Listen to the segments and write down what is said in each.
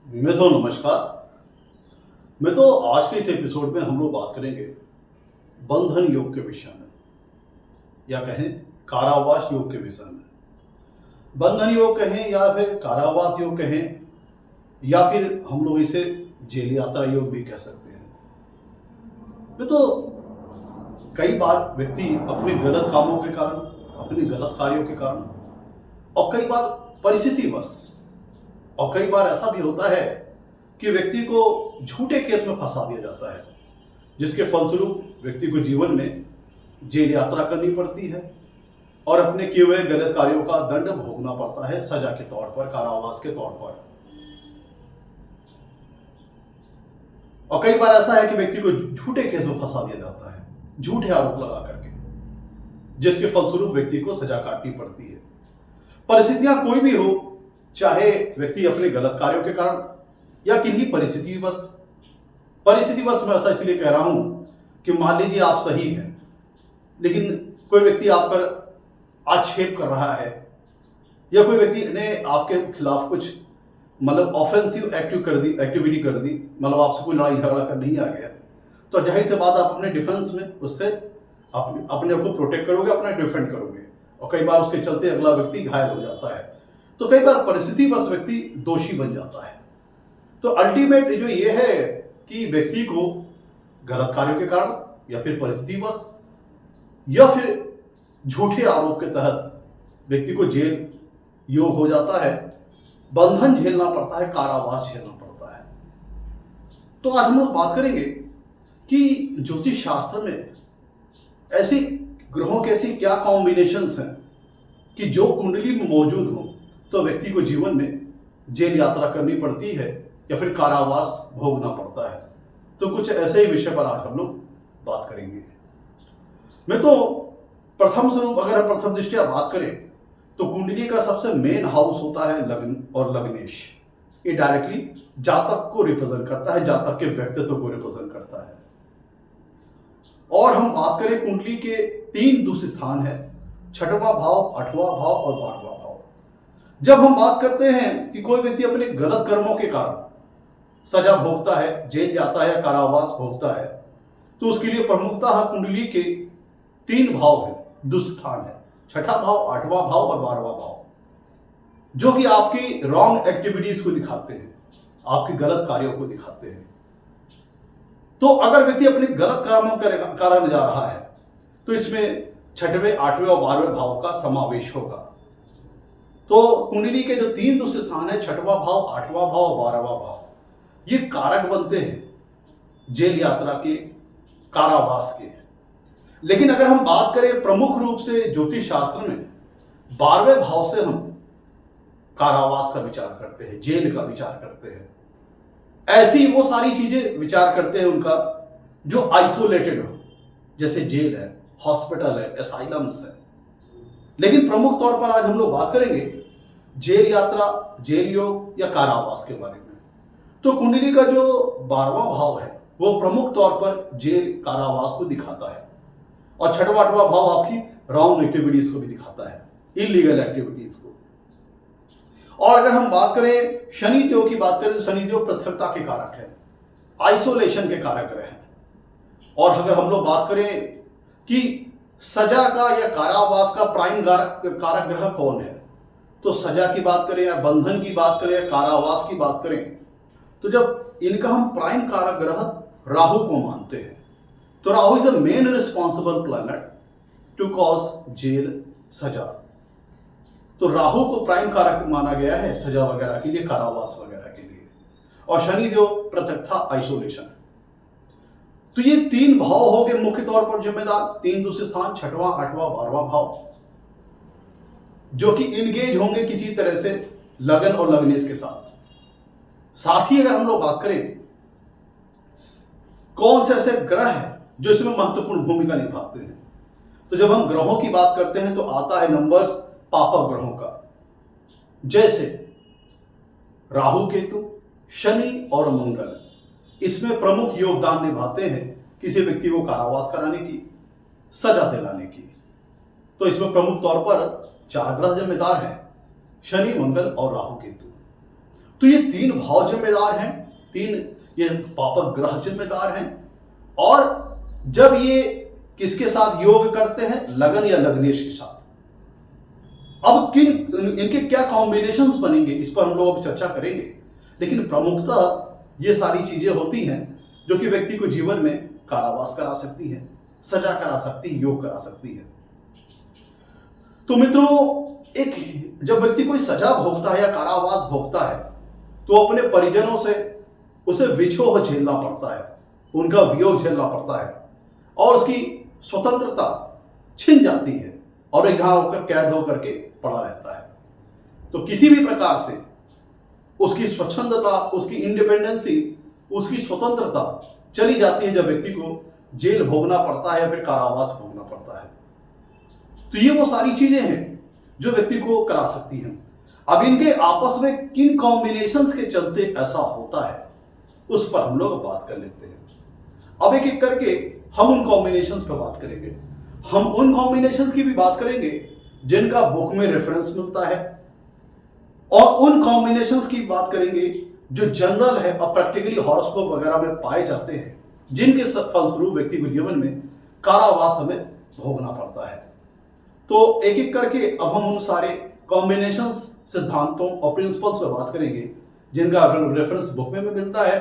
नमस्कार। आज के इस एपिसोड में हम लोग बात करेंगे बंधन योग के विषय में, या कहें कारावास योग के विषय में। बंधन योग कहें या फिर कारावास योग कहें, या फिर हम लोग इसे जेल यात्रा योग भी कह सकते हैं। कई बार व्यक्ति अपने गलत कामों के कारण, अपने गलत कार्यों के कारण, और कई बार परिस्थितिवश, और कई बार ऐसा भी होता है कि व्यक्ति को झूठे केस में फंसा दिया जाता है, जिसके फलस्वरूप व्यक्ति को जीवन में जेल यात्रा करनी पड़ती है और अपने किए हुए गलत कार्यों का दंड भोगना पड़ता है, सजा के तौर पर, कारावास के तौर पर। और कई बार ऐसा है कि व्यक्ति को झूठे केस में फंसा दिया जाता है, झूठे आरोप लगा करके, जिसके फलस्वरूप व्यक्ति को सजा काटनी पड़ती है। परिस्थितियां कोई भी हो, चाहे व्यक्ति अपने गलत कार्यों के कारण या किन्हीं परिस्थितिवश मैं ऐसा इसलिए कह रहा हूं कि मान लीजिए आप सही हैं, लेकिन कोई व्यक्ति आप पर आक्षेप कर रहा है, या कोई व्यक्ति ने आपके खिलाफ कुछ ऑफेंसिव एक्टिविटी कर दी, आपसे कोई लड़ाई झगड़ा कर नहीं आ गया, तो जाहिर सी बात आप अपने डिफेंस में उससे अपने को प्रोटेक्ट करोगे, अपना डिफेंड करोगे, और कई बार उसके चलते अगला व्यक्ति घायल हो जाता है। तो कई बार परिस्थिति बस व्यक्ति दोषी बन जाता है। तो अल्टीमेट जो ये है कि व्यक्ति को गलत कार्यों के कारण या फिर परिस्थिति बस या फिर झूठे आरोप के तहत व्यक्ति को जेल योग हो जाता है, बंधन झेलना पड़ता है, कारावास झेलना पड़ता है। तो आज हम लोग बात करेंगे कि ज्योतिष शास्त्र में ऐसी ग्रहों के ऐसी क्या कॉम्बिनेशंस हैं कि जो कुंडली में मौजूद हो तो व्यक्ति को जीवन में जेल यात्रा करनी पड़ती है या फिर कारावास भोगना पड़ता है। तो कुछ ऐसे ही विषय पर आज हम लोग बात करेंगे। प्रथम स्वरूप अगर हम प्रथम दृष्टिया बात करें तो कुंडली का सबसे मेन हाउस होता है लग्न और लग्नेश। ये डायरेक्टली जातक को रिप्रेजेंट करता है, जातक के व्यक्तित्व को रिप्रेजेंट करता है। और हम बात करें कुंडली के 3 दूसरे स्थान है, 6वां भाव, 8वां भाव और 12वां भाव। जब हम बात करते हैं कि कोई व्यक्ति अपने गलत कर्मों के कारण सजा भोगता है, जेल जाता है, कारावास भोगता है, तो उसके लिए प्रमुखतः कुंडली के 3 भाव है, दुस्थान है, 6वां भाव, 8वां भाव और 12वां भाव, जो कि आपकी रॉन्ग एक्टिविटीज को दिखाते हैं, आपके गलत कार्यों को दिखाते हैं। तो अगर व्यक्ति अपने गलत कर्मों के कारण जा रहा है तो इसमें 6वें, 8वें और 12वें भाव का समावेश होगा। तो कुंडली के जो 3 दूसरे स्थान है, 6वां भाव, 8वां भाव और 12वां भाव, ये कारक बनते हैं जेल यात्रा के, कारावास के। लेकिन अगर हम बात करें प्रमुख रूप से ज्योतिष शास्त्र में 12वें भाव से हम कारावास का विचार करते हैं, जेल का विचार करते हैं। ऐसी वो सारी चीजें विचार करते हैं उनका जो आइसोलेटेड हो, जैसे जेल है, हॉस्पिटल है, एसाइलम्स है। लेकिन प्रमुख तौर पर आज हम लोग बात करेंगे जेल यात्रा, जेल योग या कारावास के बारे में। तो कुंडली का जो 12वां भाव है वो प्रमुख तौर पर जेल, कारावास को दिखाता है, और 6वां, 8वां भाव आपकी रॉन्ग एक्टिविटीज को भी दिखाता है, इलीगल एक्टिविटीज को। और अगर हम बात करें शनि देव की बात करें तो शनि देव पृथकता के कारक है, आइसोलेशन के कारक ग्रह हैं। और अगर हम लोग बात करें कि सजा का या कारावास का प्राइम कारक ग्रह कौन है, तो सजा की बात करें या बंधन की बात करें या कारावास की बात करें, तो जब इनका हम प्राइम कारक ग्रह राहु को मानते हैं, तो Rahu is a main responsible planet to cause jail, सजा। तो राहु को प्राइम कारक माना गया है सजा वगैरह के लिए, कारावास वगैरह के लिए। और शनि देव पृथकता, आइसोलेशन। तो ये 3 भाव हो गए मुख्य तौर पर जिम्मेदार, 3 दूसरे स्थान, 6वां, 8वां, 12वां भाव, जो कि इंगेज होंगे किसी तरह से लगन और लग्नेश के साथ। साथ ही अगर हम लोग बात करें कौन से ऐसे ग्रह हैं जो इसमें महत्वपूर्ण भूमिका निभाते हैं, तो जब हम ग्रहों की बात करते हैं तो आता है नंबर्स पापक ग्रहों का, जैसे राहु, केतु, शनि और मंगल। इसमें प्रमुख योगदान निभाते हैं किसी व्यक्ति को कारावास कराने की, सजा दिलाने की। तो इसमें प्रमुख तौर पर 4 ग्रह जिम्मेदार हैं, शनि, मंगल और राहु, केतु। तो ये 3 भाव जिम्मेदार हैं, 3 ये पापक ग्रह जिम्मेदार हैं। और जब ये किसके साथ योग करते हैं? लगन या लग्नेश के साथ। अब इनके क्या कॉम्बिनेशंस बनेंगे इस पर हम लोग अब चर्चा करेंगे, लेकिन प्रमुखतः ये सारी चीजें होती हैं जो कि व्यक्ति को जीवन में कारावास करा सकती है, सजा करा सकती है, योग करा सकती है। तो मित्रों, एक जब व्यक्ति कोई सजा भोगता है या कारावास भोगता है तो अपने परिजनों से उसे विछोह झेलना पड़ता है, उनका वियोग झेलना पड़ता है और उसकी स्वतंत्रता छिन जाती है और एक जहां होकर कैद होकर के पड़ा रहता है। तो किसी भी प्रकार से उसकी स्वच्छंदता, उसकी इंडिपेंडेंसी, उसकी स्वतंत्रता चली जाती है जब व्यक्ति को जेल भोगना पड़ता है या फिर कारावास भोगना पड़ता है। तो ये वो सारी चीजें हैं जो व्यक्ति को करा सकती हैं। अब इनके आपस में किन कॉम्बिनेशंस के चलते ऐसा होता है उस पर हम लोग बात कर लेते हैं। अब एक एक करके हम उन कॉम्बिनेशंस पर बात करेंगे। हम उन कॉम्बिनेशंस की भी बात करेंगे जिनका बुक में रेफरेंस मिलता है, और उन कॉम्बिनेशंस की बात करेंगे जो जनरल है और प्रैक्टिकली हॉरोस्कोप वगैरह में पाए जाते हैं, जिनके फलस्वरूप व्यक्ति को जीवन में कारावास हमें भोगना पड़ता है। तो एक एक करके अब हम उन सारे कॉम्बिनेशंस, सिद्धांतों और प्रिंसिपल्स पर बात करेंगे जिनका रेफरेंस बुक में मिलता है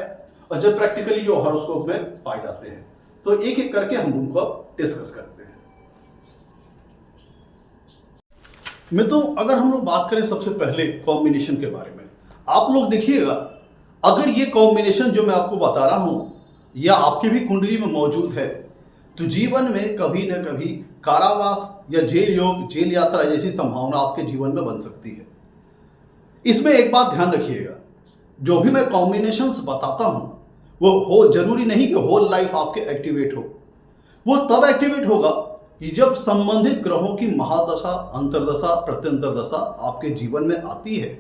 और जो प्रैक्टिकली जो हॉरोस्कोप में पाए जाते हैं। तो एक एक करके हम उनको डिस्कस करते हैं। मित्रों, अगर हम लोग बात करें सबसे पहले कॉम्बिनेशन के बारे में, आप लोग देखिएगा, अगर ये कॉम्बिनेशन जो मैं आपको बता रहा हूं या आपकी भी कुंडली में मौजूद है तो जीवन में कभी न कभी कारावास या जेल योग, जेल यात्रा जैसी संभावना आपके जीवन में बन सकती है। इसमें एक बात ध्यान रखिएगा, जो भी मैं कॉम्बिनेशंस बताता हूं वो हो जरूरी नहीं कि होल लाइफ आपके एक्टिवेट हो। वो तब एक्टिवेट होगा कि जब संबंधित ग्रहों की महादशा, अंतर्दशा, प्रत्यंतर दशा आपके जीवन में आती है,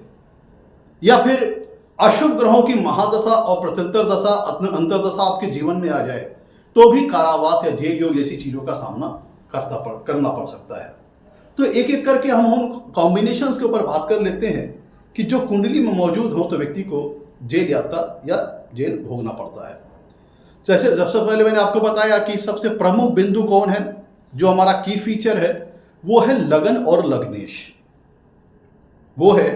या फिर अशुभ ग्रहों की महादशा और प्रत्यंतर दशा, अंतर्दशा आपके जीवन में आ जाए तो भी कारावास या जेल योग जैसी चीजों का सामना करना पड़ सकता है। तो एक एक करके हम उन कॉम्बिनेशंस के ऊपर बात कर लेते हैं कि जो कुंडली में मौजूद हो तो व्यक्ति को जेल यात्रा या जेल भोगना पड़ता है। जैसे सबसे पहले मैंने आपको बताया कि सबसे प्रमुख बिंदु कौन है, जो हमारा की फीचर है वो है लगन और लग्नेश। वो है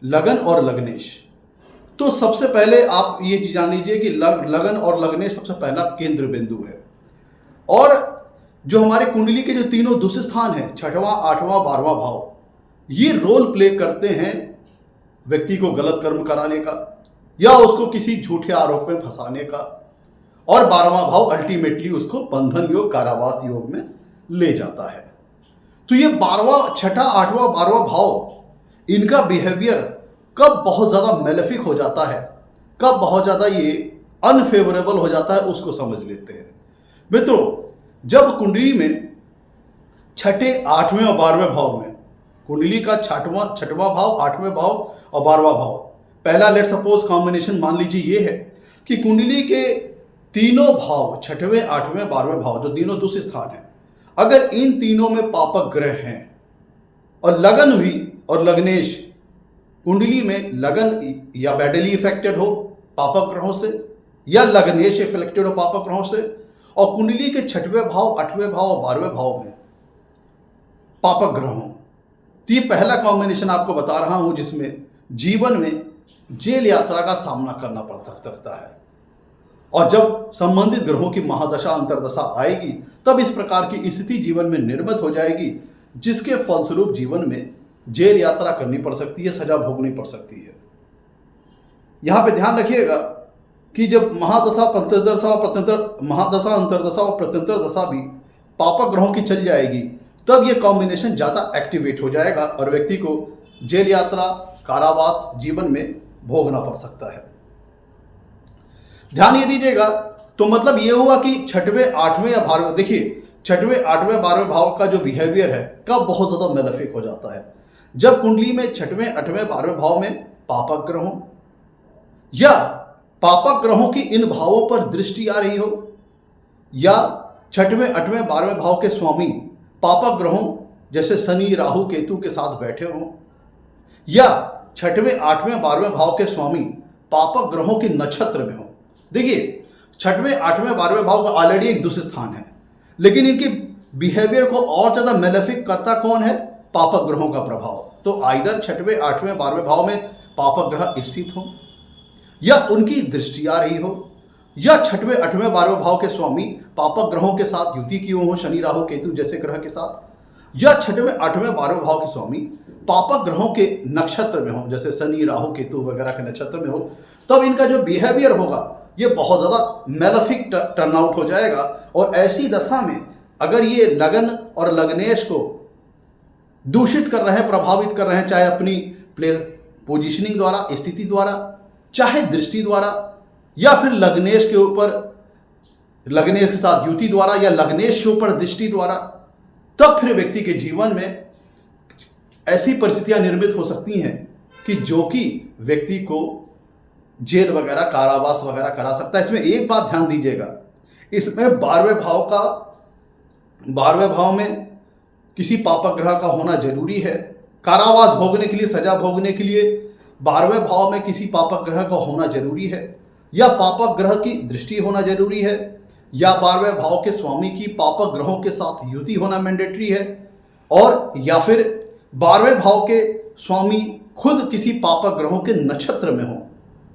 लगन और लग्नेश। तो सबसे पहले आप ये जान लीजिए कि लगन और लग्नेश सबसे पहला केंद्र बिंदु है। और जो हमारे कुंडली के जो तीनों दुष्ट स्थान है, 6वां, 8वां, 12वां भाव, ये रोल प्ले करते हैं व्यक्ति को गलत कर्म कराने का या उसको किसी झूठे आरोप में फंसाने का, और 12वां भाव अल्टीमेटली उसको बंधन योग, कारावास योग में ले जाता है। तो ये 12वां, 6ठा, 8वां, 12वां भाव, इनका बिहेवियर कब बहुत ज़्यादा मेलेफिक हो जाता है, कब बहुत ज़्यादा ये अनफेवरेबल हो जाता है, उसको समझ लेते हैं। मित्रों, जब कुंडली में 6ठे, 8वें और 12वें भाव में, कुंडली का 6वां भाव, 8वें भाव और 12वां भाव, पहला लेट सपोज कॉम्बिनेशन मान लीजिए ये है कि कुंडली के तीनों भाव, 6वें, 8वें, 12वें भाव, जो तीनों दुष्ट स्थान है, अगर इन तीनों में पापक ग्रह हैं और लगन भी और लग्नेश, कुंडली में लगन या बैडली इफेक्टेड हो पापक ग्रहों से या लग्नेश इफेक्टेड हो पापक ग्रहों से, और कुंडली के 6वें भाव, 8वें भाव और 12वें भाव में पापक ग्रह हो, तो ये पहला कॉम्बिनेशन आपको बता रहा हूं जिसमें जीवन में जेल यात्रा का सामना करना पड़ सकता है। और जब संबंधित ग्रहों की महादशा, अंतर्दशा आएगी तब इस प्रकार की स्थिति जीवन में निर्मित हो जाएगी, जिसके फलस्वरूप जीवन में जेल यात्रा करनी पड़ सकती है, सजा भोगनी पड़ सकती है। यहां पे ध्यान रखिएगा कि जब महादशा, महादशा, अंतर्दशा और प्रत्यंतर दशा भी पापक ग्रहों की चल जाएगी तब ये कॉम्बिनेशन ज़्यादा एक्टिवेट हो जाएगा और व्यक्ति को जेल यात्रा, कारावास जीवन में भोगना पड़ सकता है। ध्यान ये दीजिएगा, तो मतलब ये हुआ कि 6वें, 8वें या 12वें, देखिए 6वें, 8वें, 12वें भाव का जो बिहेवियर है कब बहुत ज़्यादा मेलेफिक हो जाता है, जब कुंडली में 6वें, 8वें, 12वें भाव में पापक ग्रहों या पापक ग्रहों की इन भावों पर दृष्टि आ रही हो, या 6वें, 8वें, 12वें भाव के स्वामी पापक ग्रहों जैसे शनि, राहु, केतु के साथ बैठे हों, या छठवें, आठवें, 12वें भाव के स्वामी पापक ग्रहों के नक्षत्र में हो। देखिए, छठवें, आठवें, 12वें भाव का ऑलरेडी एक दुष्ट स्थान है, लेकिन इनके बिहेवियर को और ज्यादा मेलेफिक करता कौन है? पापक ग्रहों का प्रभाव। तो आइदर छठवें, आठवें, 12वें भाव में पापक ग्रह स्थित हो, या उनकी दृष्टि आ रही हो, या छठवें, आठवें, 12वें भाव के स्वामी पापक ग्रहों के साथ युति किए हो, शनि, राहु, केतु जैसे ग्रह के साथ, या छठवें, आठवें, 12वें भाव के स्वामी पापक ग्रहों के नक्षत्र में हो, जैसे शनि, राहु, केतु वगैरह के नक्षत्र में हो, तब इनका जो बिहेवियर होगा ये बहुत ज़्यादा मेलेफिक टर्नआउट हो जाएगा। और ऐसी दशा में अगर ये लगन और लग्नेश को दूषित कर रहे हैं, प्रभावित कर रहे हैं, चाहे अपनी पोजिशनिंग द्वारा, स्थिति द्वारा, चाहे दृष्टि द्वारा, या फिर लग्नेश के ऊपर, लग्नेश के साथ युति द्वारा, या लग्नेश के ऊपर दृष्टि द्वारा, तब फिर व्यक्ति के जीवन में ऐसी परिस्थितियां निर्मित हो सकती हैं कि जो कि व्यक्ति को जेल वगैरह, कारावास वगैरह करा सकता है। इसमें एक बात ध्यान दीजिएगा, इसमें 12वें भाव में किसी पापक ग्रह का होना जरूरी है। कारावास भोगने के लिए, सजा भोगने के लिए 12वें भाव में किसी पापक ग्रह का होना जरूरी है, या पापक ग्रह की दृष्टि होना जरूरी है, या 12वें भाव के स्वामी की पापक ग्रहों के साथ युति होना मैंडेटरी है, और या फिर 12वें भाव के स्वामी खुद किसी पापक ग्रहों के नक्षत्र में हो,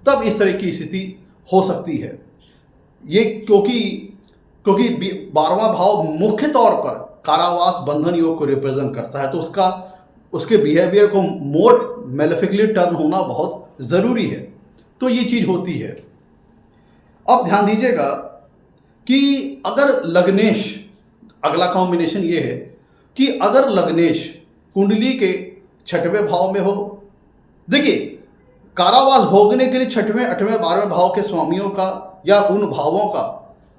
तब इस तरह की स्थिति हो सकती है। ये क्योंकि 12वां भाव मुख्य तौर पर कारावास, बंधन योग को रिप्रेजेंट करता है, तो उसके बिहेवियर को मोर मेलेफिकली टर्न होना बहुत ज़रूरी है। तो ये चीज़ होती है। अब ध्यान दीजिएगा कि अगर लग्नेश, अगला कॉम्बिनेशन ये है कि अगर लग्नेश कुंडली के छठवें भाव में हो, देखिए कारावास भोगने के लिए छठवें, आठवें, 12वें भाव के स्वामियों का या उन भावों का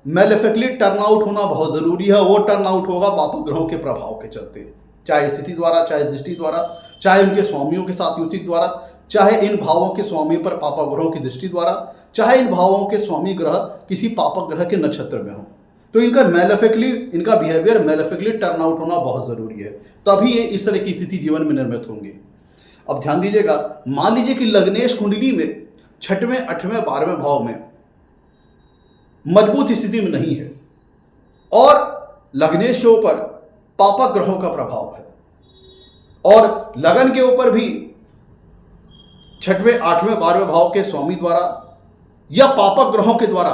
मेलेफिकली टर्न आउट होना बहुत ज़रूरी है। वो टर्न आउट होगा पापक ग्रहों के प्रभाव के चलते, चाहे स्थिति द्वारा, चाहे दृष्टि द्वारा, चाहे उनके स्वामियों के साथ युति द्वारा, चाहे इन भावों के स्वामी पर पापक ग्रहों की दृष्टि द्वारा, चाहे इन भावों के स्वामी ग्रह किसी पापक ग्रह के नक्षत्र में हो। तो इनका बिहेवियर मेलेफिकली टर्न आउट होना बहुत ज़रूरी है, तभी ये इस तरह की स्थिति जीवन में निर्मित होंगी। अब ध्यान दीजिएगा, मान लीजिए कि लग्नेश कुंडली में छठवें, आठवें, 12वें भाव में मजबूत स्थिति में नहीं है, और लग्नेश के ऊपर पापक ग्रहों का प्रभाव है, और लगन के ऊपर भी छठवें, आठवें, 12वें भाव के स्वामी द्वारा या पापक ग्रहों के द्वारा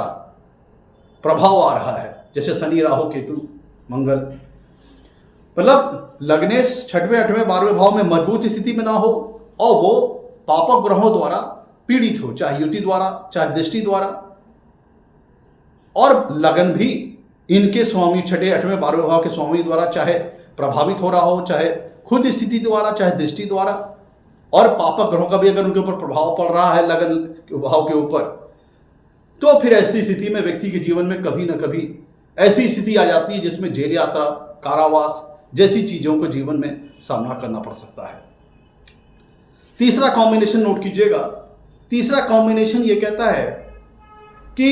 प्रभाव आ रहा है, जैसे शनि, राहु, केतु, मंगल। मतलब लग्नेश छठवें, आठवें, 12वें भाव में मजबूत स्थिति में ना हो, और वो पापक ग्रहों द्वारा पीड़ित हो, चाहे युति द्वारा, चाहे दृष्टि द्वारा, और लगन भी इनके स्वामी छठे, आठवें, 12वें भाव के स्वामी द्वारा चाहे प्रभावित हो रहा हो, चाहे खुद स्थिति द्वारा, चाहे दृष्टि द्वारा, और पापक ग्रहों का भी अगर उनके ऊपर प्रभाव पड़ रहा है लगन के भाव के ऊपर, तो फिर ऐसी स्थिति में व्यक्ति के जीवन में कभी ना कभी ऐसी स्थिति आ जाती है जिसमें जेल यात्रा, कारावास जैसी चीज़ों को जीवन में सामना करना पड़ सकता है। तीसरा कॉम्बिनेशन नोट कीजिएगा। तीसरा कॉम्बिनेशन ये कहता है कि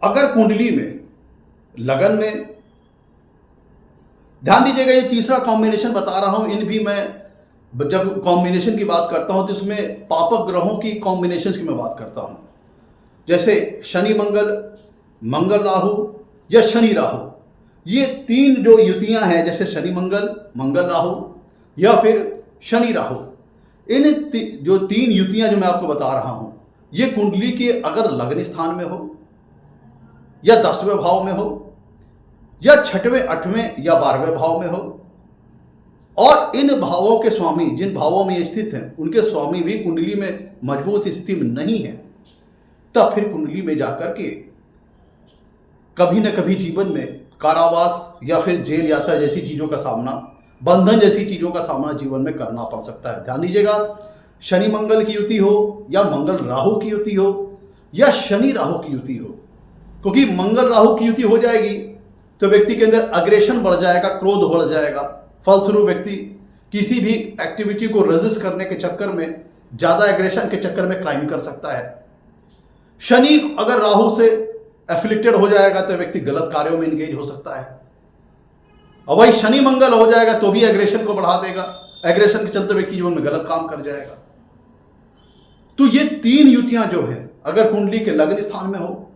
अगर कुंडली में, लगन में, ध्यान दीजिएगा ये तीसरा कॉम्बिनेशन बता रहा हूं, इन भी मैं जब कॉम्बिनेशन की बात करता हूं तो इसमें पापक ग्रहों की कॉम्बिनेशंस की मैं बात करता हूं, जैसे शनि मंगल, मंगल राहु या शनि राहु। ये तीन जो युतियां हैं, जैसे शनि मंगल, मंगल राहु या फिर शनि राहु, इन जो तीन युतियां जो मैं आपको बता रहा हूं, ये कुंडली के अगर लग्न स्थान में हो, या 10वें भाव में हो, या छठवें, आठवें या 12वें भाव में हो, और इन भावों के स्वामी, जिन भावों में ये स्थित हैं, उनके स्वामी भी कुंडली में मजबूत स्थिति में नहीं है, तब फिर कुंडली में जाकर के कभी न कभी जीवन में कारावास या फिर जेल यात्रा जैसी चीज़ों का सामना, बंधन जैसी चीज़ों का सामना जीवन में करना पड़ सकता है। ध्यान दीजिएगा, शनि मंगल की युति हो, या मंगल राहु की युति हो, या शनि राहु की युति हो, क्योंकि मंगल राहु की युति हो जाएगी तो व्यक्ति के अंदर अग्रेशन बढ़ जाएगा, क्रोध बढ़ जाएगा, फलस्वरूप व्यक्ति किसी भी एक्टिविटी को रेजिस्ट करने के चक्कर में, ज़्यादा एग्रेशन के चक्कर में क्राइम कर सकता है। शनि अगर राहु से एफिलिक्टेड हो जाएगा तो व्यक्ति गलत कार्यों में इंगेज हो सकता है, और वही शनि मंगल हो जाएगा तो भी एग्रेशन को बढ़ा देगा, एग्रेशन के चलते व्यक्ति जीवन में गलत काम कर जाएगा। तो ये 3 युतियां जो है अगर कुंडली के लग्न स्थान में हो,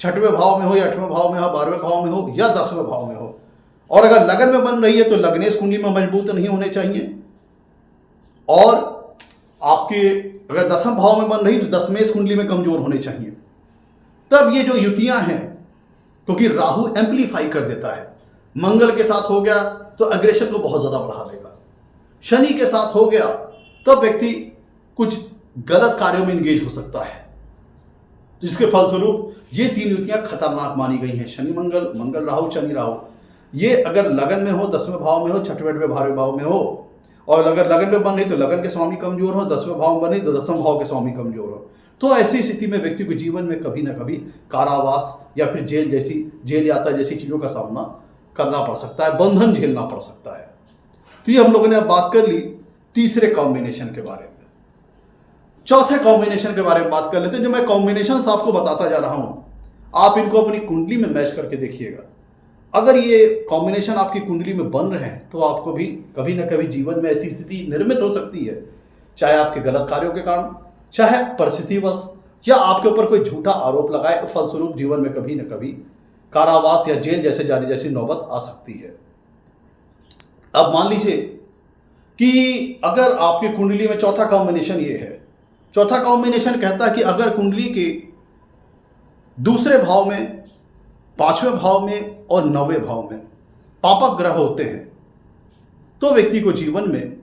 6वें भाव में हो या 8वें भाव में हो, 12वें भाव में हो या 10वें भाव में हो, और अगर लगन में बन रही है तो लग्नेश कुंडली में मजबूत नहीं होने चाहिए, और आपके अगर 10वें भाव में बन रही तो 10वें कुंडली में कमजोर होने चाहिए। तब ये जो युतियां हैं, क्योंकि राहु एम्पलीफाई कर देता है, मंगल के साथ हो गया तो अग्रेशन को बहुत ज्यादा बढ़ा देगा, शनि के साथ हो गया तब व्यक्ति कुछ गलत कार्यों में इंगेज हो सकता है, जिसके फलस्वरूप ये 3 युतियां खतरनाक मानी गई हैं। शनि मंगल, मंगल राहु, शनि राहु, ये अगर लगन में हो, 10वें भाव में हो, 6वें 8वें 12वें भाव में हो, और अगर लगन में बन रही तो लगन के स्वामी कमजोर हो, 10वें भाव में बन रही तो 10वें भाव के स्वामी कमजोर हो, तो ऐसी स्थिति में व्यक्ति को जीवन में कभी ना कभी कारावास या फिर जेल यात्रा जैसी चीजों का सामना करना पड़ सकता है, बंधन झेलना पड़ सकता है। तो ये हम लोगों ने अब बात कर ली तीसरे कॉम्बिनेशन के बारे में। चौथे कॉम्बिनेशन के बारे में बात कर लेते हैं। जो मैं कॉम्बिनेशन आपको बताता जा रहा हूं, आप इनको अपनी कुंडली में मैच करके देखिएगा। अगर ये कॉम्बिनेशन आपकी कुंडली में बन रहे हैं तो आपको भी कभी ना कभी जीवन में ऐसी स्थिति निर्मित हो सकती है, चाहे आपके गलत कार्यों के कारण, चाहे परिस्थितिवश, या आपके ऊपर कोई झूठा आरोप लगाए, तो फलस्वरूप जीवन में कभी ना कभी कारावास या जेल जैसे जाने जैसी नौबत आ सकती है। अब मान लीजिए कि अगर आपकी कुंडली में चौथा कॉम्बिनेशन ये है, चौथा कॉम्बिनेशन कहता है कि अगर कुंडली के दूसरे भाव में, 5वें भाव में और 9वें भाव में पापक ग्रह होते हैं तो व्यक्ति को जीवन में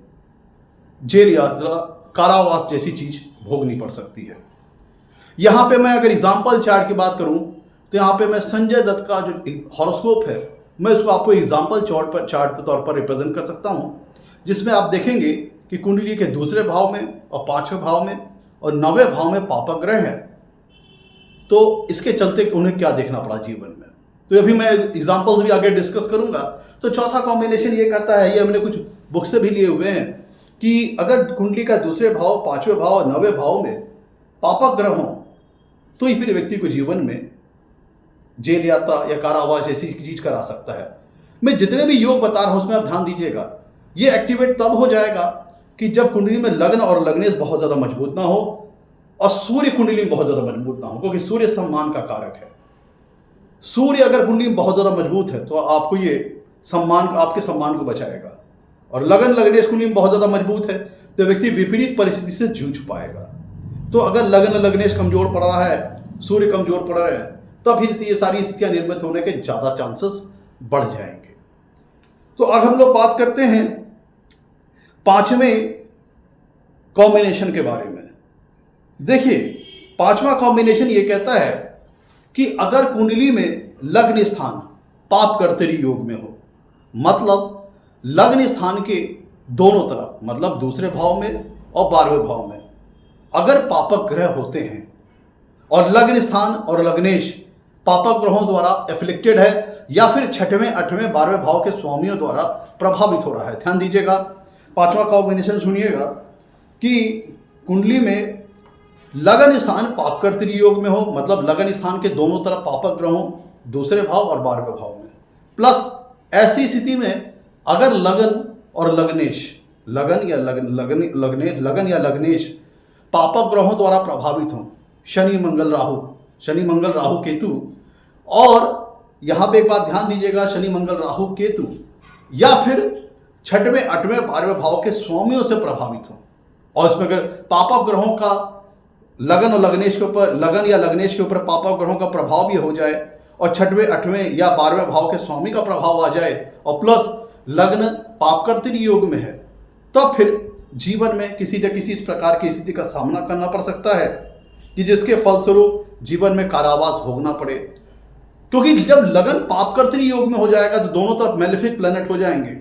जेल यात्रा, कारावास जैसी चीज भोगनी पड़ सकती है। यहां पे मैं अगर एग्जाम्पल चार्ट की बात करूं तो यहां पे मैं संजय दत्त का जो हॉरोस्कोप है, मैं उसको आपको एग्जाम्पल चार्ट के तौर पर रिप्रेजेंट कर सकता हूं, जिसमें आप देखेंगे कि कुंडली के दूसरे भाव में और 5वें भाव में और 9वें भाव में पापक ग्रह है। तो इसके चलते उन्हें क्या देखना पड़ा जीवन में, तो अभी मैं एग्जाम्पल भी आगे डिस्कस करूंगा। तो चौथा कॉम्बिनेशन ये कहता है, ये हमने कुछ बुक से भी लिए हुए हैं, कि अगर कुंडली का दूसरे भाव, 5वें भाव और 9वें भाव में पापक ग्रह हो तो ही फिर व्यक्ति को जीवन में जेल यात्रा या कारावास जैसी चीज करा सकता है। मैं जितने भी योग बता रहा हूं उसमें आप ध्यान दीजिएगा, ये एक्टिवेट तब हो जाएगा कि जब कुंडली में लग्न और लग्नेश बहुत ज्यादा मजबूत ना हो और सूर्य कुंडली में बहुत ज्यादा मजबूत ना हो, क्योंकि सूर्य सम्मान का कारक है। सूर्य अगर कुंडली में बहुत ज्यादा मजबूत है तो आपको ये सम्मान, आपके सम्मान को बचाएगा, और लगन लग्नेश कुंडली में बहुत ज्यादा मजबूत है तो व्यक्ति विपरीत परिस्थिति से जूझ पाएगा। तो अगर लगन लग्नेश कमजोर पड़ रहा है, सूर्य कमजोर पड़ रहे हैं, तब फिर ये सारी स्थितियां निर्मित होने के ज्यादा चांसेस बढ़ जाएंगे। तो अब हम लोग बात करते हैं 5वें कॉम्बिनेशन के बारे में। देखिए 5वां कॉम्बिनेशन ये कहता है कि अगर कुंडली में लग्न स्थान पाप कर्तरी योग में हो, मतलब लग्न स्थान के दोनों तरफ, मतलब दूसरे भाव में और 12वें भाव में अगर पापक ग्रह होते हैं और लग्न स्थान और लग्नेश पापक ग्रहों द्वारा एफ्लिक्टेड है या फिर 6वें 8वें 12वें भाव के स्वामियों द्वारा प्रभावित हो रहा है। ध्यान दीजिएगा, 5वां कॉम्बिनेशन सुनिएगा कि कुंडली में लगन स्थान पापकर्तरी योग में हो, मतलब लगन स्थान के दोनों तरफ पापक ग्रह हो, दूसरे भाव और 12वें भाव में, प्लस ऐसी स्थिति में अगर लगन और लग्नेश, लगन या लग्नेश पापक ग्रहों द्वारा प्रभावित हो, शनि मंगल राहु केतु, और यहां पे एक बात ध्यान दीजिएगा, शनि मंगल राहु केतु या फिर 6वें 8वें 12वें भाव के स्वामियों से प्रभावित हो, और इसमें अगर पापक ग्रहों का लगन और लग्नेश के ऊपर, लगन या लग्नेश के ऊपर पापक ग्रहों का प्रभाव भी हो जाए और 6वें 8वें या 12वें भाव के स्वामी का प्रभाव आ जाए और प्लस लग्न पापकर्तरी योग में है, तब फिर जीवन में किसी न किसी इस प्रकार की स्थिति का सामना करना पड़ सकता है कि जिसके फलस्वरूप जीवन में कारावास भोगना पड़े। क्योंकि जब लगन पापकर्तरी योग में हो जाएगा तो दोनों तरफ मेलेफिक प्लैनेट हो जाएंगे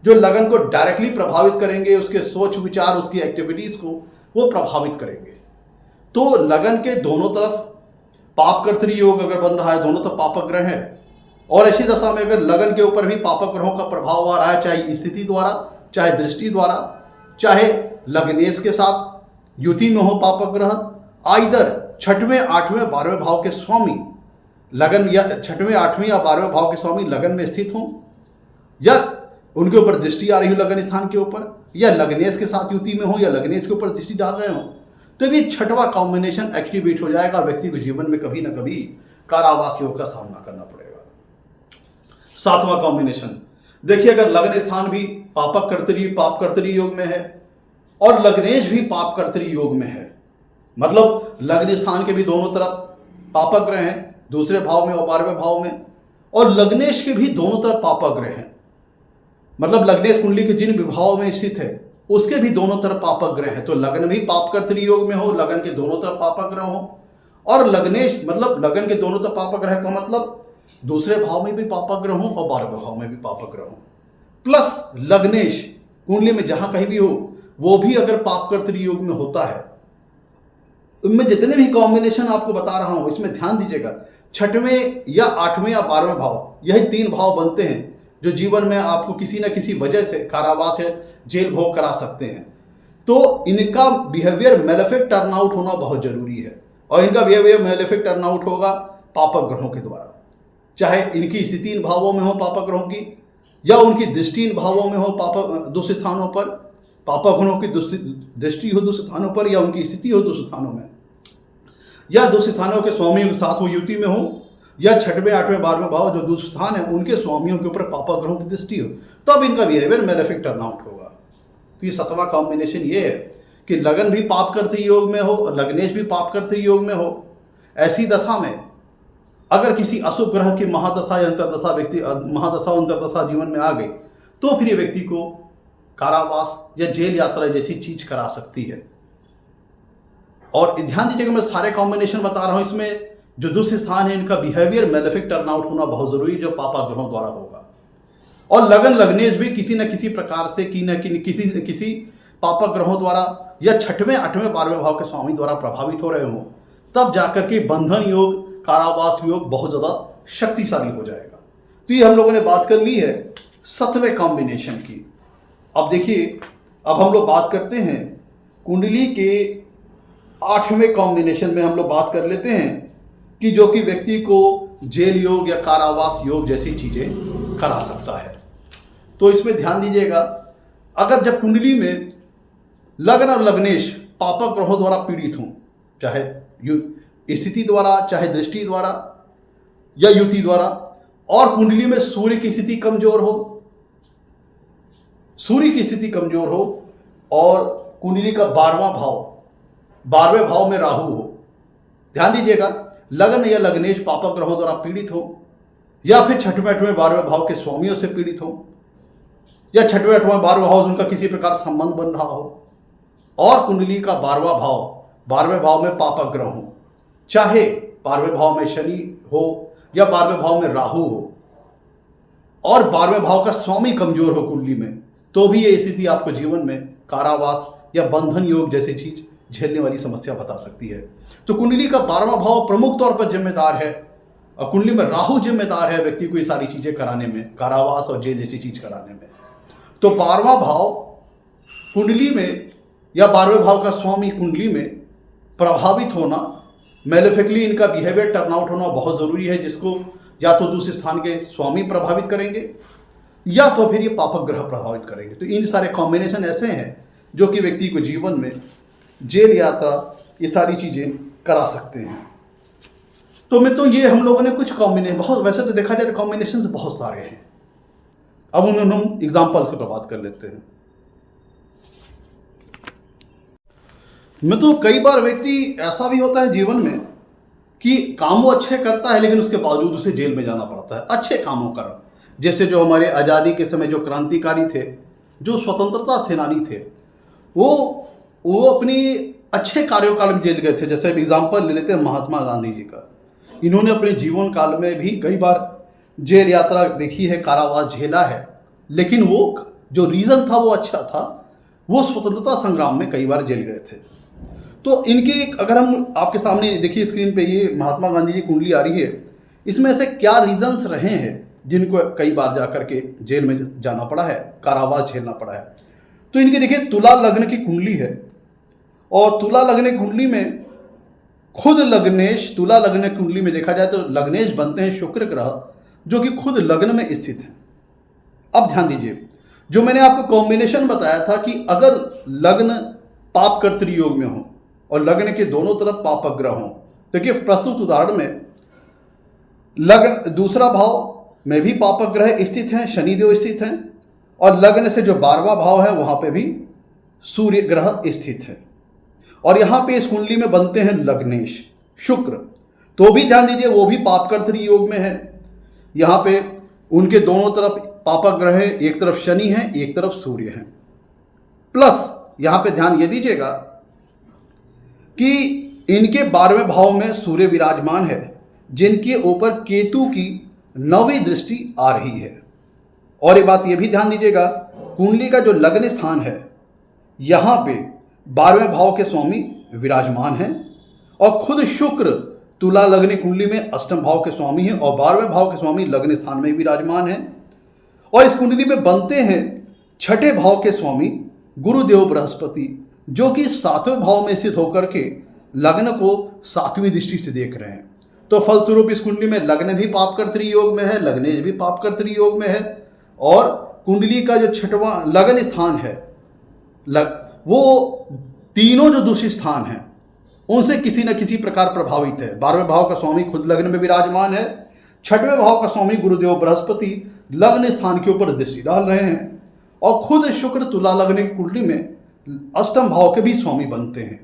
जो लगन को डायरेक्टली प्रभावित करेंगे, उसके सोच विचार, उसकी एक्टिविटीज को वो प्रभावित करेंगे। तो लगन के दोनों तरफ पापकर्तरी योग अगर बन रहा है, दोनों तरफ पापक ग्रह है, और ऐसी दशा में अगर लगन के ऊपर भी पापक ग्रहों का प्रभाव आ रहा है, चाहे स्थिति द्वारा, चाहे दृष्टि द्वारा, चाहे लग्नेश के साथ युति में हो पापक ग्रह, आइदर 6वें 8वें 12वें भाव के स्वामी लगन, या 6वें 8वें या 12वें भाव के स्वामी लगन में स्थित हों, या उनके ऊपर दृष्टि आ रही हो लगन स्थान के ऊपर, या लग्नेश के साथ युति में हो, या लग्नेश के ऊपर दृष्टि डाल रहे हो, तब ये छठवां कॉम्बिनेशन एक्टिवेट हो जाएगा, व्यक्ति को जीवन में कभी ना कभी कारावास योग का सामना करना पड़ेगा। सातवां कॉम्बिनेशन देखिए, अगर लग्न स्थान भी पापक कर्तरी योग में है और लग्नेश भी पाप कर्तरी योग में है, मतलब लग्न स्थान के भी दोनों तरफ पापक ग्रह हैं, दूसरे भाव में और 12वें भाव में, और लग्नेश के भी दोनों तरफ पापक ग्रह हैं, मतलब लग्नेश कुंडली के जिन विभावों में स्थित है उसके भी दोनों तरफ पापक ग्रह हैं। तो लग्न भी पाप कर्तरी योग में हो, लग्न के दोनों तरफ पापक ग्रह हो, और लग्नेश मतलब लग्न के दोनों तरफ पापक ग्रह का मतलब दूसरे भाव में भी पापक ग्रह हो और 12वें भाव में भी पापक ग्रह हो, प्लस लग्नेश कुंडली में जहां कहीं भी हो वो भी अगर पाप कर्तरी योग में होता है। इनमें जितने भी कॉम्बिनेशन आपको बता रहा हूं इसमें ध्यान दीजिएगा, छठवें या 8वें या 12वें भाव, यही 3 भाव बनते हैं जो जीवन में आपको किसी न किसी वजह से कारावास या जेल भोग करा सकते हैं। तो इनका बिहेवियर मेलेफिक टर्न आउट होना बहुत जरूरी है, और इनका बिहेवियर मेलेफिक टर्न आउट होगा पापक ग्रहों के द्वारा, चाहे इनकी स्थिति इन भावों में हो पापक ग्रहों की, या उनकी दृष्टि इन भावों में हो पापक दूसरे स्थानों पर, पापक ग्रहों की दृष्टि हो दूसरे स्थानों पर, या उनकी स्थिति हो दूसरे स्थानों में, या दूसरे स्थानों के स्वामियों के साथ वो युति में हो, या 6वें 8वें 12वें भाव जो दूसरे स्थान है उनके स्वामियों के ऊपर पापक ग्रहों की दृष्टि हो, तब इनका बिहेवियर मेलेफिक टर्न आउट होगा। तो ये 7वां कॉम्बिनेशन ये है कि लगन भी पाप कर्तरी योग में हो और लग्नेश भी पाप कर्तरी योग में हो। ऐसी दशा में अगर किसी अशुभ ग्रह की महादशा या अंतरदशा महादशा अंतरदशा जीवन में आ गई तो फिर ये व्यक्ति को कारावास या जेल यात्रा जैसी चीज करा सकती है। और ध्यान दीजिएगा, मैं सारे कॉम्बिनेशन बता रहा हूं, इसमें जो दूसरे स्थान है इनका बिहेवियर मेलेफिक टर्न आउट होना बहुत जरूरी जो पापा ग्रहों द्वारा होगा। और लगन लग्नेश भी किसी न किसी प्रकार से किसी पापक ग्रहों द्वारा या 6वें 8वें 12वें भाव के स्वामी द्वारा प्रभावित हो रहे हो, तब जाकर के बंधन योग कारावास योग बहुत ज़्यादा शक्तिशाली हो जाएगा। तो ये हम लोगों ने बात कर ली है 7वें कॉम्बिनेशन की। अब देखिए, अब हम लोग बात करते हैं कुंडली के 8वें कॉम्बिनेशन में हम लोग बात कर लेते हैं कि जो कि व्यक्ति को जेल योग या कारावास योग जैसी चीज़ें करा सकता है। तो इसमें ध्यान दीजिएगा, अगर जब कुंडली में लग्न और लग्नेश पापक ग्रहों द्वारा पीड़ित हों, चाहे स्थिति द्वारा, चाहे दृष्टि द्वारा या युति द्वारा, और कुंडली में सूर्य की स्थिति कमजोर हो, और कुंडली का 12वें भाव में राहु हो। ध्यान दीजिएगा, लग्न या लग्नेश पापक ग्रहों द्वारा पीड़ित हो, या फिर 6वें 8वें 12वें भाव के स्वामियों से पीड़ित हो, या 6वें 8वें 12वें भाव उनका किसी प्रकार संबंध बन रहा हो, और कुंडली का 12वें भाव में पापक ग्रह हो, चाहे 12वें भाव में शनि हो या 12वें भाव में राहु हो, और 12वें भाव का स्वामी कमजोर हो कुंडली में, तो भी ये स्थिति आपको जीवन में कारावास या बंधन योग जैसी चीज झेलने वाली समस्या बता सकती है। तो कुंडली का 12वां भाव प्रमुख तौर पर जिम्मेदार है, और कुंडली में राहु जिम्मेदार है व्यक्ति को ये सारी चीजें कराने में, कारावास और जेल जैसी चीज कराने में। तो 12वां भाव कुंडली में या 12वें भाव का स्वामी कुंडली में प्रभावित होना, मेलेफिकली इनका बिहेवियर टर्न आउट होना बहुत जरूरी है, जिसको या तो दूसरे स्थान के स्वामी प्रभावित करेंगे या तो फिर ये पापक ग्रह प्रभावित करेंगे। तो इन सारे कॉम्बिनेशन ऐसे हैं जो कि व्यक्ति को जीवन में जेल यात्रा ये सारी चीजें करा सकते हैं। तो मैं तो ये हम लोगों ने कुछ कॉम्बिनेशन, बहुत वैसे तो देखा जाए तो कॉम्बिनेशन बहुत सारे हैं, अब उन्होंने हम एग्जाम्पल्स पर बात कर लेते हैं। मैं तो कई बार व्यक्ति ऐसा भी होता है जीवन में कि काम वो अच्छे करता है लेकिन उसके बावजूद उसे जेल में जाना पड़ता है अच्छे कामों कर। जैसे जो हमारे आज़ादी के समय जो क्रांतिकारी थे, जो स्वतंत्रता सेनानी थे, वो अपनी अच्छे कार्योकाल में जेल गए थे। जैसे एग्जाम्पल ले लेते हैं महात्मा गांधी जी का, इन्होंने अपने जीवन काल में भी कई बार जेल यात्रा देखी है, कारावास झेला है, लेकिन वो जो रीज़न था वो अच्छा था, वो स्वतंत्रता संग्राम में कई बार जेल गए थे। तो इनके अगर हम आपके सामने देखिए स्क्रीन पे ये महात्मा गांधी जी कुंडली आ रही है, इसमें ऐसे क्या रीजंस रहे हैं जिनको कई बार जाकर के जेल में जाना पड़ा है, कारावास झेलना पड़ा है। तो इनके देखिए तुला लग्न की कुंडली है, और तुला लग्न कुंडली में खुद लग्नेश, तुला लग्न कुंडली में देखा जाए तो लग्नेश बनते हैं शुक्र ग्रह जो कि खुद लग्न में स्थित हैं। अब ध्यान दीजिए, जो मैंने आपको कॉम्बिनेशन बताया था कि अगर लग्न पाप कर्तरी योग में हो और लग्न के दोनों तरफ पापक ग्रह हों। देखिए प्रस्तुत उदाहरण में लग्न दूसरा भाव में भी पापक ग्रह स्थित हैं, शनिदेव स्थित हैं, और लग्न से जो 12वां भाव है वहां पे भी सूर्य ग्रह स्थित है। और यहाँ पे इस कुंडली में बनते हैं लग्नेश शुक्र, तो भी ध्यान दीजिए वो भी पापकर्तृ योग में है। यहाँ पे उनके दोनों तरफ पापक ग्रह है, एक तरफ शनि है एक तरफ सूर्य है। प्लस यहाँ पे ध्यान ये दीजिएगा कि इनके 12वें भाव में सूर्य विराजमान है, जिनके ऊपर केतु की 9वीं दृष्टि आ रही है। और ये बात ये भी ध्यान दीजिएगा, कुंडली का जो लग्न स्थान है यहाँ पे 12वें भाव के स्वामी विराजमान हैं, और खुद शुक्र तुला लग्न कुंडली में अष्टम भाव के स्वामी हैं और 12वें भाव के स्वामी लग्न स्थान में विराजमान हैं। और इस कुंडली में बनते हैं छठे भाव के स्वामी गुरुदेव बृहस्पति, जो कि 7वें भाव में स्थित होकर के लग्न को 7वीं दृष्टि से देख रहे हैं। तो फलस्वरूप इस कुंडली में लग्न भी पापकर्तृ योग में है, लग्नेश भी पापकर्तृ योग में है, और कुंडली का जो छठवां लग्न स्थान है वो तीनों जो दूसरे स्थान हैं उनसे किसी न किसी प्रकार प्रभावित है। 12वें भाव का स्वामी खुद लग्न में विराजमान है, 6वें भाव का स्वामी गुरुदेव बृहस्पति लग्न स्थान के ऊपर दृष्टि डाल रहे हैं, और खुद शुक्र तुला लग्न की कुंडली में अष्टम भाव के भी स्वामी बनते हैं।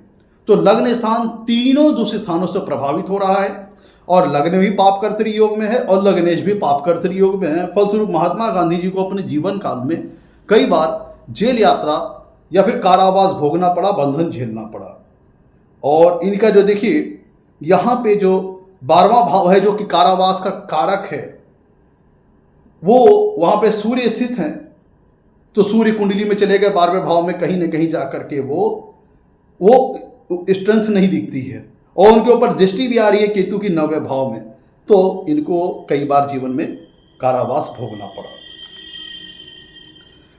तो लग्न स्थान तीनों दूसरे स्थानों से प्रभावित हो रहा है, और लग्न भी पापकर्तृ योग में है और लग्नेश भी पापकर्तृ योग में है। फलस्वरूप महात्मा गांधी जी को अपने जीवन काल में कई बार जेल यात्रा या फिर कारावास भोगना पड़ा, बंधन झेलना पड़ा। और इनका जो देखिए यहाँ पे जो 12वां भाव है जो कि कारावास का कारक है, वो वहाँ पे सूर्य स्थित हैं, तो सूर्य कुंडली में चले गए 12वें भाव में, कहीं न कहीं जा करके वो स्ट्रेंथ नहीं दिखती है, और उनके ऊपर दृष्टि भी आ रही है केतु की 9वें भाव में, तो इनको कई बार जीवन में कारावास भोगना पड़ा।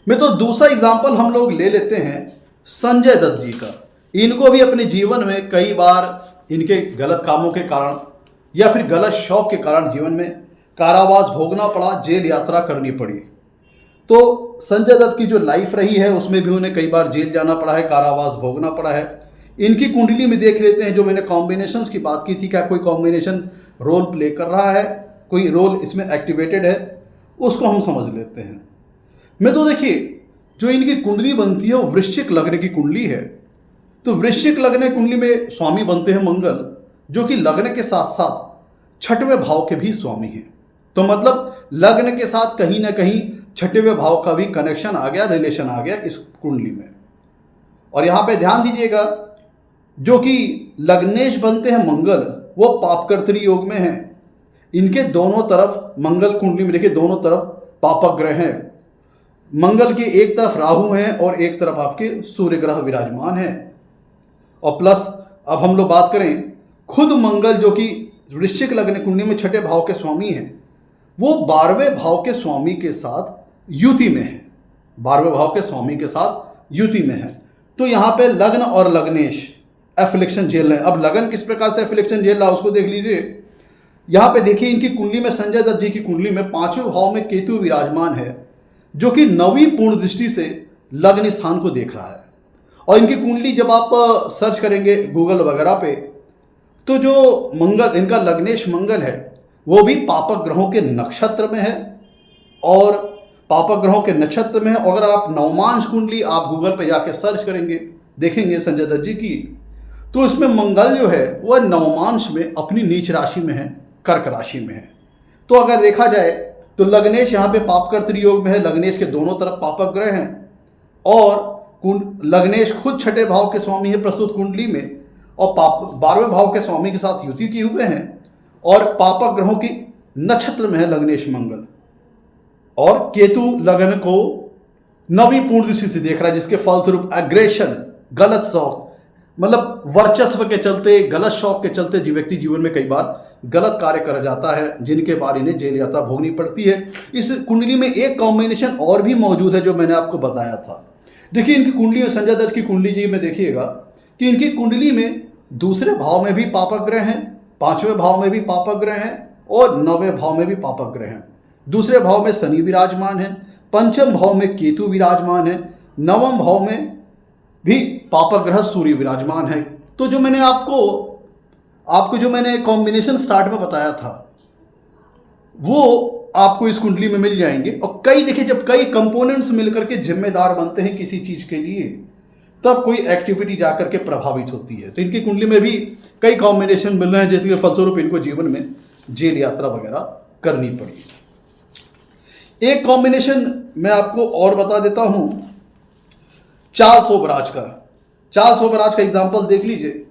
मैं तो दूसरा एग्जाम्पल हम लोग ले लेते हैं संजय दत्त जी का। इनको भी अपने जीवन में कई बार इनके गलत कामों के कारण या फिर गलत शौक के कारण जीवन में कारावास भोगना पड़ा, जेल यात्रा करनी पड़ी। तो संजय दत्त की जो लाइफ रही है उसमें भी उन्हें कई बार जेल जाना पड़ा है, कारावास भोगना पड़ा है। इनकी कुंडली में देख लेते हैं, जो मैंने कॉम्बिनेशंस की बात की थी, क्या कोई कॉम्बिनेशन रोल प्ले कर रहा है, कोई रोल इसमें एक्टिवेटेड है, उसको हम समझ लेते हैं। मैं तो देखिए जो इनकी कुंडली बनती है वो वृश्चिक लग्न की कुंडली है। तो वृश्चिक लग्न कुंडली में स्वामी बनते हैं मंगल, जो कि लग्न के साथ साथ 6वें भाव के भी स्वामी हैं। तो मतलब लग्न के साथ कहीं ना कहीं 6वें भाव का भी कनेक्शन आ गया, रिलेशन आ गया इस कुंडली में। और यहाँ पे ध्यान दीजिएगा, जो कि लग्नेश बनते हैं मंगल, वो पापकर्तृ योग में हैं। इनके दोनों तरफ मंगल कुंडली में देखिए दोनों तरफ पापक ग्रह हैं। मंगल के एक तरफ राहु हैं और एक तरफ आपके सूर्य ग्रह विराजमान हैं। और प्लस अब हम लोग बात करें, खुद मंगल जो कि वृश्चिक लग्न कुंडली में 6ठे भाव के स्वामी हैं, वो 12वें भाव के स्वामी के साथ युति में है। 12वें भाव के स्वामी के साथ युति में है। तो यहाँ पे लग्न और लग्नेश एफिलिक्शन झेल रहे हैं। अब लगन किस प्रकार से एफिलिक्शन झेल रहा है उसको देख लीजिए। यहाँ पे देखिए इनकी कुंडली में, संजय दत्त जी की कुंडली में 5वें भाव में केतु विराजमान है, जो कि 9वीं पूर्ण दृष्टि से लग्न स्थान को देख रहा है। और इनकी कुंडली जब आप सर्च करेंगे गूगल वगैरह पे, तो जो मंगल, इनका लग्नेश मंगल है, वो भी पापक ग्रहों के नक्षत्र में है और पापक ग्रहों के नक्षत्र में है। अगर आप नवमांश कुंडली आप गूगल पे जाके सर्च करेंगे, देखेंगे संजय दत्त जी की, तो इसमें मंगल जो है वह नवमांश में अपनी नीच राशि में है, कर्क राशि में है। तो अगर देखा जाए तो लग्नेश यहाँ पे पापकर्तृ योग में है, लग्नेश के दोनों तरफ पापक ग्रह हैं, और लग्नेश खुद 6ठे भाव के स्वामी है प्रस्तुत कुंडली में, और 12वें भाव के स्वामी के साथ युति किए हुए हैं, और पापक ग्रहों की नक्षत्र में है लग्नेश मंगल। और केतु लग्न को 9वीं पूर्ण दृष्टि से देख रहा है, जिसके फलस्वरूप एग्रेशन, गलत शौक, मतलब वर्चस्व के चलते, गलत शौक के चलते जो व्यक्ति जीवन में कई बार गलत कार्य कर जाता है, जिनके बाद इन्हें जेल यात्रा भोगनी पड़ती है। इस कुंडली में एक कॉम्बिनेशन और भी मौजूद है जो मैंने आपको बताया था। देखिए इनकी कुंडली में, संजय दत्त की कुंडली जी में देखिएगा कि इनकी कुंडली में दूसरे भाव में भी पापक ग्रह हैं, 5वें भाव में भी पापक ग्रह हैं, और 9वें भाव में भी पापक ग्रह हैं। दूसरे भाव में शनि विराजमान है, 5वें भाव में केतु विराजमान है, 9वें भाव में भी पापक ग्रह सूर्य विराजमान है। तो जो मैंने आपको जो मैंने कॉम्बिनेशन स्टार्ट में बताया था वो आपको इस कुंडली में मिल जाएंगे। और कई देखिए, जब कई कंपोनेंट्स मिलकर के जिम्मेदार बनते हैं किसी चीज के लिए, तब कोई एक्टिविटी जाकर के प्रभावित होती है। तो इनकी कुंडली में भी कई कॉम्बिनेशन मिल रहे हैं, जिसके फलस्वरूप इनको जीवन में जेल यात्रा वगैरह करनी पड़ी। एक कॉम्बिनेशन मैं आपको और बता देता हूं, चार्ल्स ओबराज का। चार्ल्स ओबराज का एग्जाम्पल देख लीजिए।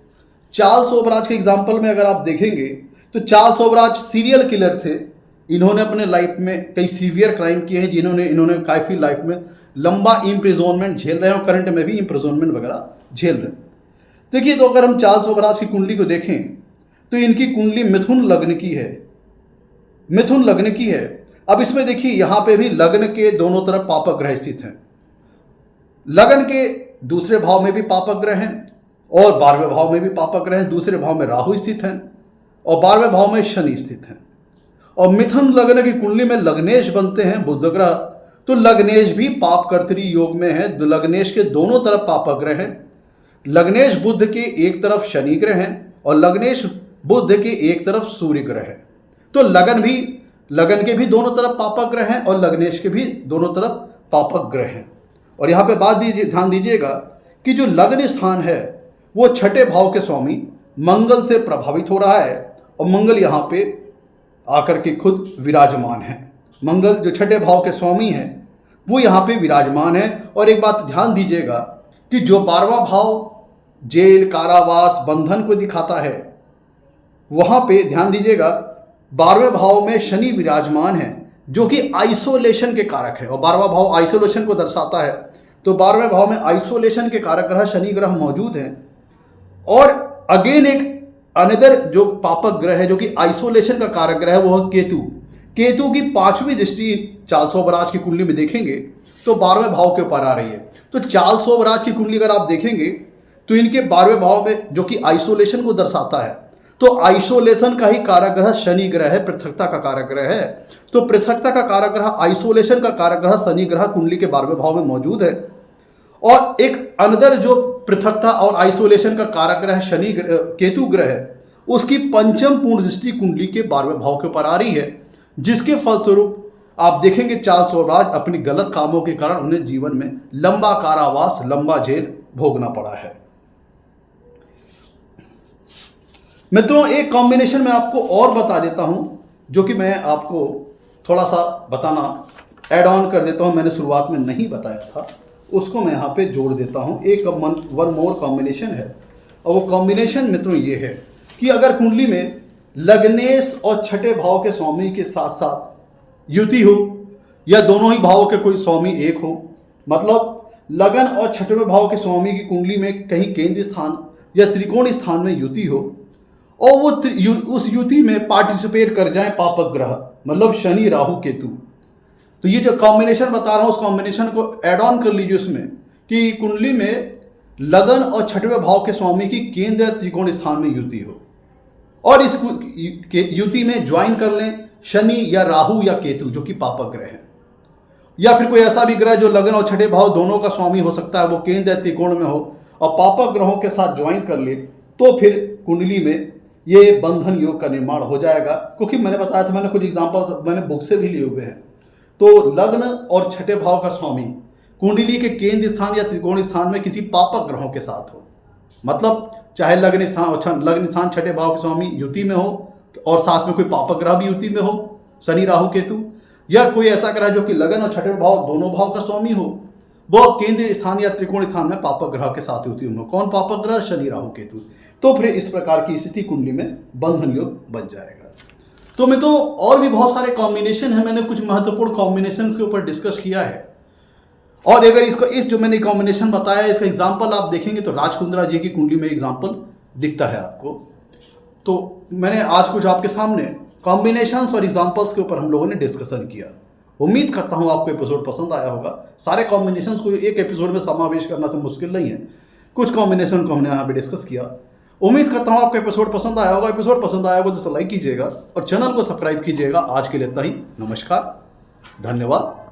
चार्ल्स ओबराज के एग्जाम्पल में अगर आप देखेंगे तो चार्ल्स ओबराज सीरियल किलर थे। इन्होंने अपने लाइफ में कई सीवियर क्राइम किए हैं, इन्होंने काफ़ी लाइफ में लंबा इम्प्रिजोनमेंट झेल रहे हैं और करंट में भी इम्प्रिजोनमेंट वगैरह झेल रहे हैं। देखिए, तो अगर हम चार्ल्स ओबराज की कुंडली को देखें तो इनकी कुंडली मिथुन लग्न की है। मिथुन लग्न की है। अब इसमें देखिए, यहाँ पे भी लग्न के दोनों तरफ पापक ग्रह स्थित हैं। लग्न के दूसरे भाव में भी पापक ग्रह हैं और 12वें भाव में भी पापक ग्रह हैं। दूसरे भाव में राहु स्थित हैं और 12वें भाव में शनि स्थित हैं। और मिथुन लग्न की कुंडली में लग्नेश बनते हैं बुध ग्रह, तो लग्नेश भी पाप कर्तरी योग में है। लग्नेश के दोनों तरफ पापक ग्रह हैं। लग्नेश बुध के एक तरफ शनि ग्रह हैं और लग्नेश बुध के एक तरफ सूर्य ग्रह है। तो लगन के भी दोनों तरफ पापक ग्रह हैं और लग्नेश के भी दोनों तरफ पापक ग्रह हैं। और यहाँ पे ध्यान दीजिएगा कि जो लग्न स्थान है वो छठे भाव के स्वामी मंगल से प्रभावित हो रहा है और मंगल यहाँ पे आकर के खुद विराजमान है। मंगल जो छठे भाव के स्वामी हैं वो यहाँ पे विराजमान है। और एक बात ध्यान दीजिएगा कि जो 12वां भाव जेल, कारावास, बंधन को दिखाता है, वहाँ पे ध्यान दीजिएगा 12वें भाव में शनि विराजमान है जो कि आइसोलेशन के कारक है। और 12वां भाव आइसोलेशन को दर्शाता है, तो 12वें भाव में आइसोलेशन के कारक ग्रह शनि ग्रह मौजूद हैं। और अगेन एक अनदर जो पापक ग्रह है जो कि आइसोलेशन का कारक ग्रह है वो है केतु। केतु की 5वीं दृष्टि चार्ल्स ओबराज की कुंडली में देखेंगे तो 12वें भाव के ऊपर आ रही है। तो चार्ल्स ओबराज की कुंडली अगर आप देखेंगे तो इनके 12वें भाव में जो कि आइसोलेशन को दर्शाता है, तो आइसोलेशन का ही कारक ग्रह शनि ग्रह है, पृथकता का कारक ग्रह है। तो पृथकता का कारक ग्रह, आइसोलेशन का कारक ग्रह शनि ग्रह कुंडली के 12वें भाव में मौजूद है। और एक अनदर जो पृथकता और आइसोलेशन का कारक ग्रह शनि केतु ग्रह है, उसकी 5म पूर्ण दृष्टि कुंडली के 12वें भाव के ऊपर आ रही है, जिसके फलस्वरूप आप देखेंगे चार्ल्स ओबराज अपनी गलत कामों के कारण उन्हें जीवन में लंबा कारावास, लंबा जेल भोगना पड़ा है। मित्रों, एक कॉम्बिनेशन मैं आपको और बता देता हूं जो कि मैं आपको थोड़ा सा बताना ऐड ऑन कर देता हूं, मैंने शुरुआत में नहीं बताया था, उसको मैं यहाँ पे जोड़ देता हूँ। एक वन मोर कॉम्बिनेशन है और वो कॉम्बिनेशन मित्रों ये है कि अगर कुंडली में लग्नेश और छठे भाव के स्वामी के साथ साथ युति हो या दोनों ही भावों के कोई स्वामी एक हो, मतलब लगन और छठवें भाव के स्वामी की कुंडली में कहीं केंद्र स्थान या त्रिकोण स्थान में युति हो और वो उस युति में पार्टिसिपेट कर जाए पापक ग्रह, मतलब शनि, राहु, केतु। तो ये जो कॉम्बिनेशन बता रहा हूँ उस कॉम्बिनेशन को ऐड ऑन कर लीजिए उसमें कि कुंडली में लगन और छठवें भाव के स्वामी की केंद्र या त्रिकोण स्थान में युति हो और इस युति में ज्वाइन कर लें शनि या राहु या केतु जो कि पापक ग्रह है, या फिर कोई ऐसा भी ग्रह जो लगन और छठे भाव दोनों का स्वामी हो सकता है, वो केंद्र या त्रिकोण में हो और पापक ग्रहों के साथ ज्वाइन कर ले, तो फिर कुंडली में ये बंधन योग का निर्माण हो जाएगा। क्योंकि मैंने बताया था, मैंने कुछ एग्जाम्पल्स मैंने बुक से भी लिए हुए हैं। तो लग्न और छठे भाव का स्वामी कुंडली के केंद्र स्थान या त्रिकोण स्थान में किसी पापक ग्रहों के साथ हो, मतलब चाहे लग्न स्थान छठे भाव के स्वामी युति में हो और साथ में कोई पापक ग्रह भी युति में हो, शनि, राहु, केतु, या कोई ऐसा ग्रह जो कि लगन और छठे भाव दोनों भाव का स्वामी हो, वो केंद्र स्थान या त्रिकोण स्थान में पापक ग्रह के साथ युति में हो। कौन पापक ग्रह? शनि, राहु, केतु। तो फिर इस प्रकार की स्थिति कुंडली में बंधन योग बन जाएगा। तो मैं तो और भी बहुत सारे कॉम्बिनेशन है, मैंने कुछ महत्वपूर्ण कॉम्बिनेशन के ऊपर डिस्कस किया है। और अगर इस जो मैंने कॉम्बिनेशन बताया इसका एग्जाम्पल आप देखेंगे तो राजकुंद्रा जी की कुंडली में एग्जाम्पल दिखता है आपको। तो मैंने आज कुछ आपके सामने कॉम्बिनेशंस और एग्जाम्पल्स के ऊपर हम लोगों ने डिस्कशन किया। उम्मीद करता हूँ आपको एपिसोड पसंद आया होगा। सारे कॉम्बिनेशंस को एक एपिसोड में समावेश करना तो मुश्किल नहीं है, कुछ कॉम्बिनेशन को हमने यहाँ पे डिस्कस किया। उम्मीद करता हूँ आपको एपिसोड पसंद आया होगा। एपिसोड पसंद आया होगा तो लाइक कीजिएगा और चैनल को सब्सक्राइब कीजिएगा। आज के लिए इतना ही। नमस्कार, धन्यवाद।